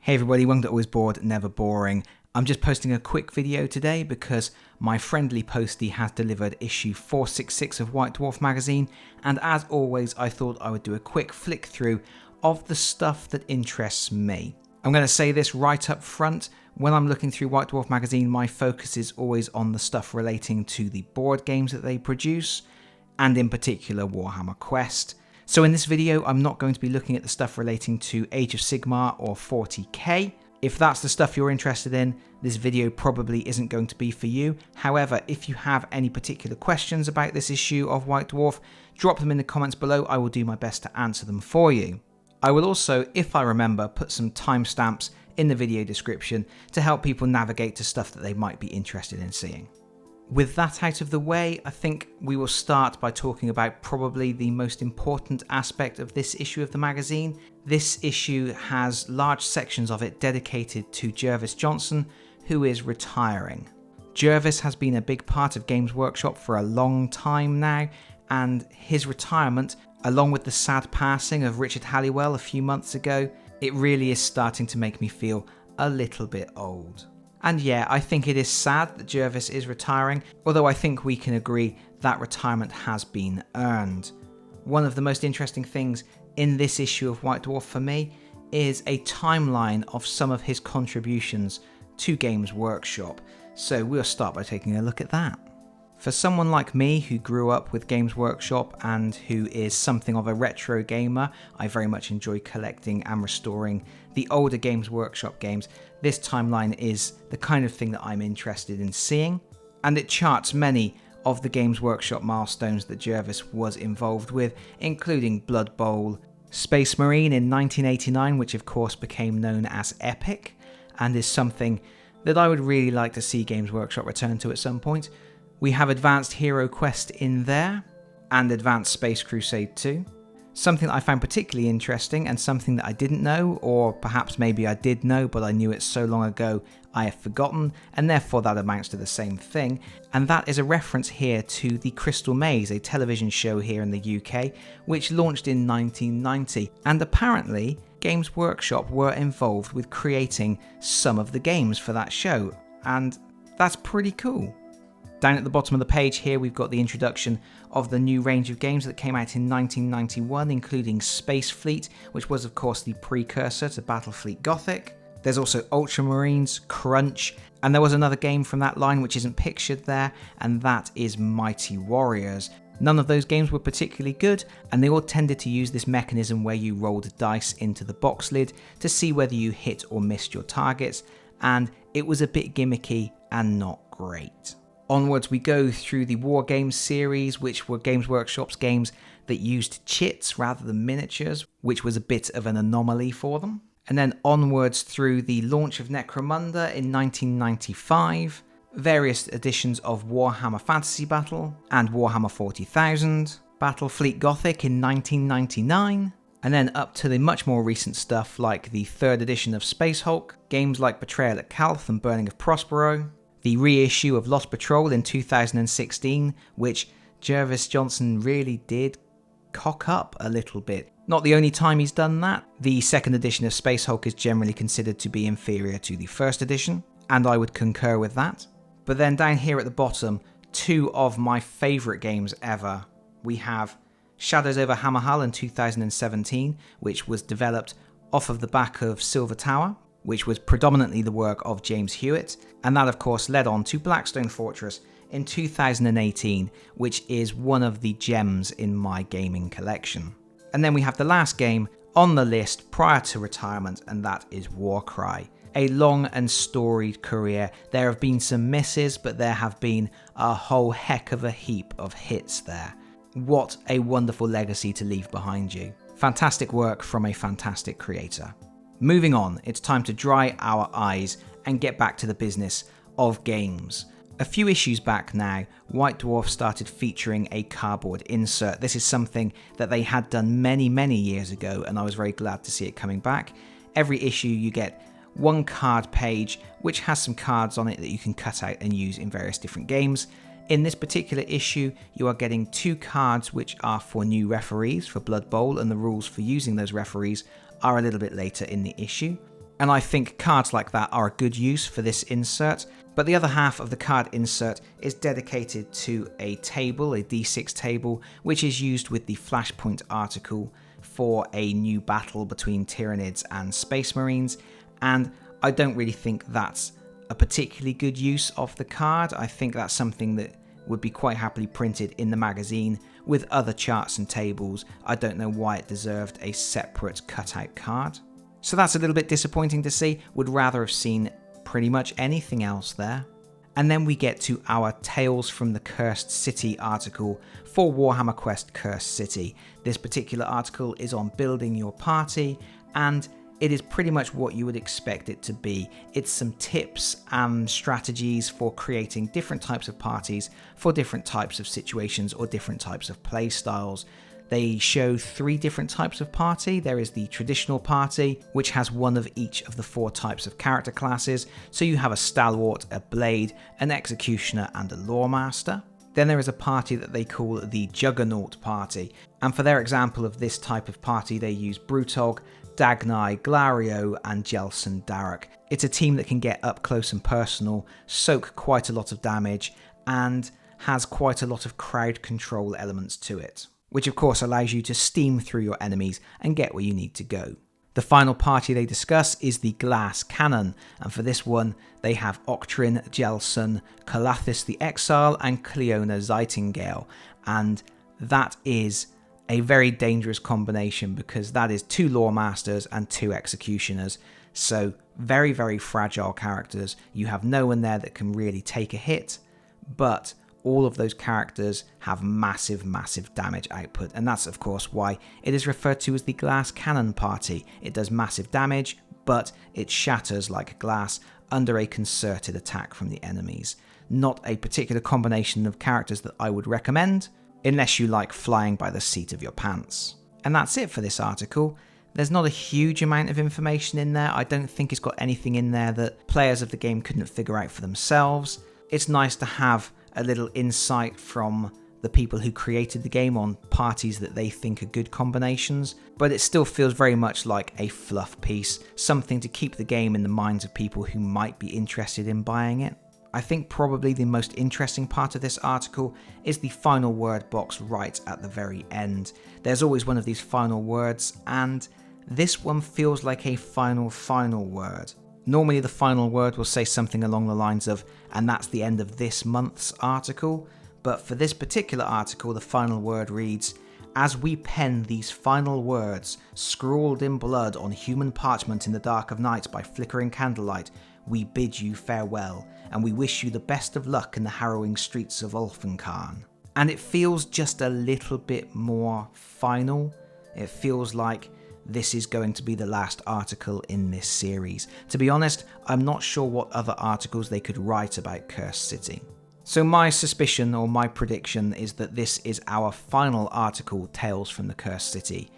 Hey everybody, welcome to Always Bored, Never Boring. I'm just posting a quick video today because my friendly postie has delivered issue 466 of White Dwarf magazine, and as always I thought I would do a quick flick through of the stuff that interests me. I'm going to say this right up front, when I'm looking through White Dwarf magazine my focus is always on the stuff relating to the board games that they produce, and in particular Warhammer Quest. So in this video, I'm not going to be looking at the stuff relating to Age of Sigmar or 40k. If that's the stuff you're interested in, this video probably isn't going to be for you. However, if you have any particular questions about this issue of White Dwarf, drop them in the comments below. I will do my best to answer them for you. I will also, if I remember, put some timestamps in the video description to help people navigate to stuff that they might be interested in seeing. With that out of the way, I think we will start by talking about probably the most important aspect of this issue of the magazine. This issue has large sections of it dedicated to Jervis Johnson, who is retiring. Jervis has been a big part of Games Workshop for a long time now, and his retirement, along with the sad passing of Richard Halliwell a few months ago, it really is starting to make me feel a little bit old. And yeah, I think it is sad that Jervis is retiring, although I think we can agree that retirement has been earned. One of the most interesting things in this issue of White Dwarf for me is a timeline of some of his contributions to Games Workshop, so we'll start by taking a look at that. For someone like me who grew up with Games Workshop and who is something of a retro gamer, I very much enjoy collecting and restoring the older Games Workshop games. This timeline is the kind of thing that I'm interested in seeing, and it charts many of the Games Workshop milestones that Jervis was involved with, including Blood Bowl, Space Marine in 1989, which of course became known as Epic, and is something that I would really like to see Games Workshop return to at some point. We have Advanced Hero Quest in there, and Advanced Space Crusade 2. Something that I found particularly interesting, and something that I didn't know, or perhaps maybe I did know but I knew it so long ago I have forgotten, and therefore that amounts to the same thing, and that is a reference here to the Crystal Maze, a television show here in the UK, which launched in 1990, and apparently Games Workshop were involved with creating some of the games for that show, and that's pretty cool. Down at the bottom of the page here we've got the introduction of the new range of games that came out in 1991, including Space Fleet, which was of course the precursor to Battlefleet Gothic. There's also Ultramarines, Crunch, and there was another game from that line which isn't pictured there, and that is Mighty Warriors. None of those games were particularly good, and they all tended to use this mechanism where you rolled dice into the box lid to see whether you hit or missed your targets, and it was a bit gimmicky and not great. Onwards we go through the War Games series, which were Games Workshop's games that used chits rather than miniatures, which was a bit of an anomaly for them. And then onwards through the launch of Necromunda in 1995, various editions of Warhammer Fantasy Battle and Warhammer 40,000, Battlefleet Gothic in 1999, and then up to the much more recent stuff like the 3rd edition of Space Hulk, games like Betrayal at Calth and Burning of Prospero, the reissue of Lost Patrol in 2016, which Jervis Johnson really did cock up a little bit. Not the only time he's done that. The 2nd edition of Space Hulk is generally considered to be inferior to the 1st edition, and I would concur with that. But then down here at the bottom, two of my favourite games ever. We have Shadows over Hammerhall in 2017, which was developed off of the back of Silver Tower, which was predominantly the work of James Hewitt, and that of course led on to Blackstone Fortress in 2018, which is one of the gems in my gaming collection. And then we have the last game on the list prior to retirement, and that is Warcry. A long and storied career. There have been some misses, but there have been a whole heck of a heap of hits there. What a wonderful legacy to leave behind you. Fantastic work from a fantastic creator. Moving on, it's time to dry our eyes and get back to the business of games. A few issues back now, White Dwarf started featuring a cardboard insert. This is something that they had done many years ago, and I was very glad to see it coming back. Every issue you get one card page which has some cards on it that you can cut out and use in various different games. In this particular issue, you are getting 2 cards which are for new referees for Blood Bowl, and the rules for using those referees are a little bit later in the issue. And I think cards like that are a good use for this insert. But the other half of the card insert is dedicated to a table, a D6 table, which is used with the Flashpoint article for a new battle between Tyranids and Space Marines. And I don't really think that's a particularly good use of the card. I think that's something that would be quite happily printed in the magazine with other charts and tables. I don't know why it deserved a separate cutout card. So that's a little bit disappointing to see. Would rather have seen pretty much anything else there. And then we get to our Tales from the Cursed City article for Warhammer Quest Cursed City. This particular article is on building your party, and it is pretty much what you would expect it to be. It's some tips and strategies for creating different types of parties for different types of situations or different types of play styles. They show 3 different types of party. There is the traditional party, which has one of each of the 4 types of character classes. So you have a stalwart, a blade, an executioner, and a loremaster. Then there is a party that they call the Juggernaut party. And for their example of this type of party, they use Brutog, Dagnai, Glario, and Jelson Daruk. It's a team that can get up close and personal, soak quite a lot of damage, and has quite a lot of crowd control elements to it, which of course allows you to steam through your enemies and get where you need to go. The final party they discuss is the Glass Cannon, and for this one they have Octrin, Jelson, Calathis the Exile, and Cleona Zeitingale, and that is a very dangerous combination because that is 2 Lore Masters and 2 Executioners, so very, very fragile characters. You have no one there that can really take a hit, but all of those characters have massive, massive damage output, and that's of course why it is referred to as the Glass Cannon party. It does massive damage, but it shatters like glass under a concerted attack from the enemies. Not a particular combination of characters that I would recommend, unless you like flying by the seat of your pants. And that's it for this article. There's not a huge amount of information in there. I don't think it's got anything in there that players of the game couldn't figure out for themselves. It's nice to have a little insight from the people who created the game on parties that they think are good combinations, but it still feels very much like a fluff piece, something to keep the game in the minds of people who might be interested in buying it. I think probably the most interesting part of this article is the final word box right at the very end. There's always one of these final words, and this one feels like a final word. Normally the final word will say something along the lines of, and that's the end of this month's article, but for this particular article the final word reads, as we pen these final words, scrawled in blood on human parchment in the dark of night by flickering candlelight, we bid you farewell, and we wish you the best of luck in the harrowing streets of Ulfenkarn. And it feels just a little bit more final. It feels like this is going to be the last article in this series. To be honest, I'm not sure what other articles they could write about Cursed City. So my suspicion or my prediction is that this is our final article, Tales from the Cursed City.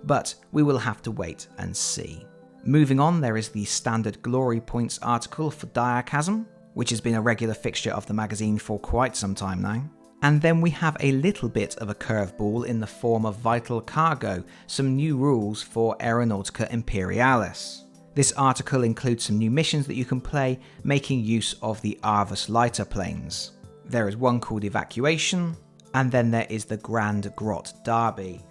But we will have to wait and see. Moving on, there is the standard Glory Points article for Diachasm, which has been a regular fixture of the magazine for quite some time now. And then we have a little bit of a curveball in the form of Vital Cargo, some new rules for Aeronautica Imperialis. This article includes some new missions that you can play, making use of the Arvus lighter planes. There is one called Evacuation, and then there is the Grand Grot Derby.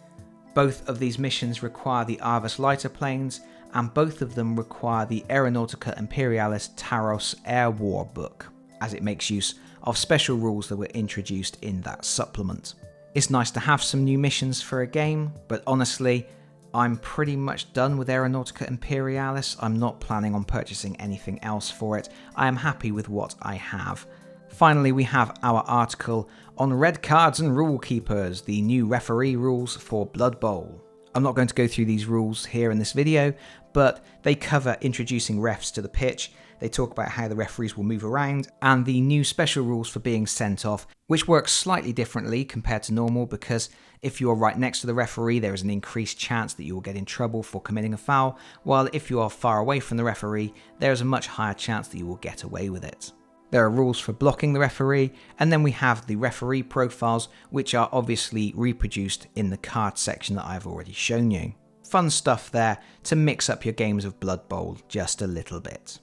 Both of these missions require the Arvus lighter planes, and both of them require the Aeronautica Imperialis Taros Air War book, as it makes use of special rules that were introduced in that supplement. It's nice to have some new missions for a game, but honestly, I'm pretty much done with Aeronautica Imperialis. I'm not planning on purchasing anything else for it. I am happy with what I have. Finally, we have our article on Red Cards and Rule Keepers, the new referee rules for Blood Bowl. I'm not going to go through these rules here in this video, but they cover introducing refs to the pitch. They talk about how the referees will move around, and the new special rules for being sent off, which works slightly differently compared to normal, because if you are right next to the referee, there is an increased chance that you will get in trouble for committing a foul, while if you are far away from the referee, there is a much higher chance that you will get away with it. There are rules for blocking the referee, and then we have the referee profiles, which are obviously reproduced in the card section that I've already shown you. fun stuff there to mix up your games of Blood Bowl just a little bit.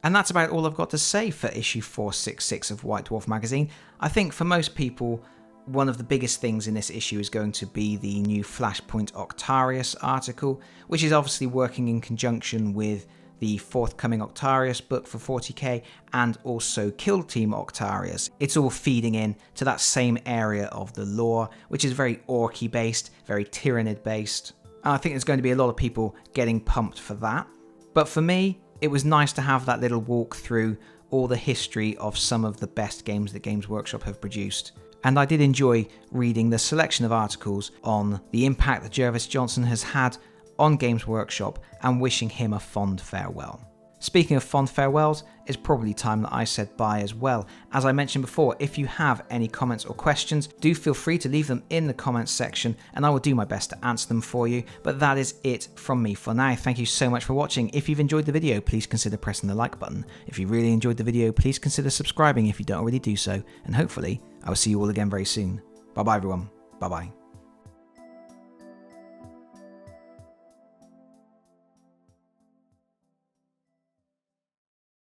And that's about all I've got to say for issue 466 of White Dwarf magazine. I think for most people, one of the biggest things in this issue is going to be the new Flashpoint Octarius article, which is obviously working in conjunction with the forthcoming Octarius book for 40k and also Kill Team Octarius. It's all feeding in to that same area of the lore, which is very Orky based, very Tyrannid based. I think there's going to be a lot of people getting pumped for that. But for me, it was nice to have that little walk through all the history of some of the best games that Games Workshop have produced. And I did enjoy reading the selection of articles on the impact that Jervis Johnson has had on Games Workshop and wishing him a fond farewell. Speaking of fond farewells, it's probably time that I said bye as well. As I mentioned before, if you have any comments or questions, do feel free to leave them in the comments section and I will do my best to answer them for you. But that is it from me for now. Thank you so much for watching. If you've enjoyed the video, please consider pressing the like button. If you really enjoyed the video, please consider subscribing if you don't already do so. And hopefully, I will see you all again very soon. Bye bye everyone. Bye bye.